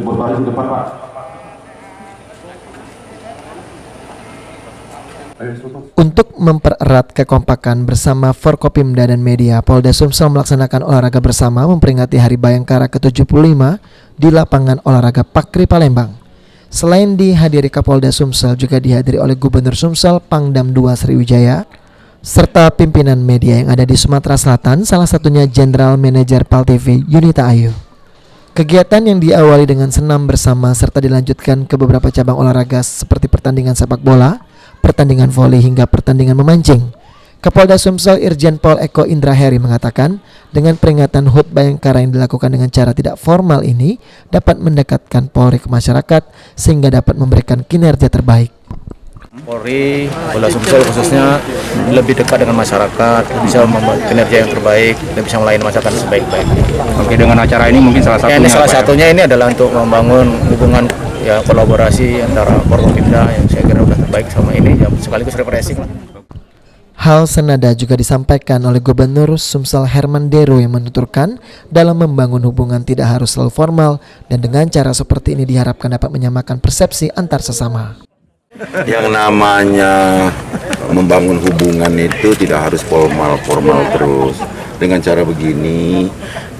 Berbaris di depan, Pak. Untuk mempererat kekompakan bersama Forkopimda dan media, Polda Sumsel melaksanakan olahraga bersama memperingati Hari Bayangkara ke-75 di lapangan olahraga Pakri Palembang. Selain dihadiri Kapolda Sumsel, juga dihadiri oleh Gubernur Sumsel Pangdam II Sriwijaya, serta pimpinan media yang ada di Sumatera Selatan, salah satunya General Manager PAL TV Yunita Ayu. Kegiatan yang diawali dengan senam bersama serta dilanjutkan ke beberapa cabang olahraga seperti pertandingan sepak bola, pertandingan voli hingga pertandingan memancing. Kapolda Sumsel Irjen Pol Eko Indra Heri mengatakan, dengan peringatan HUT Bayangkara yang dilakukan dengan cara tidak formal ini dapat mendekatkan Polri ke masyarakat sehingga dapat memberikan kinerja terbaik. Polri, Polda Sumsel khususnya lebih dekat dengan masyarakat, bisa membuat kinerja yang terbaik dan bisa melayani masyarakat sebaik-baiknya. Oke, dengan acara ini mungkin salah satunya. Salah satunya ini adalah untuk membangun hubungan ya kolaborasi antara Forkopimda yang saya kira sudah terbaik sama ini, ya sekaligus refreshing lah. Hal senada juga disampaikan oleh Gubernur Sumsel Herman Dero yang menuturkan dalam membangun hubungan tidak harus selalu formal dan dengan cara seperti ini diharapkan dapat menyamakan persepsi antar sesama. Yang namanya membangun hubungan itu tidak harus formal terus. Dengan cara begini,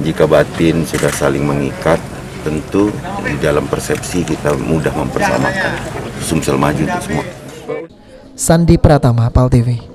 jika batin sudah saling mengikat, tentu di dalam persepsi kita mudah mempersamakan. Sumsel maju untuk semua. Sandi Pratama, PAL TV.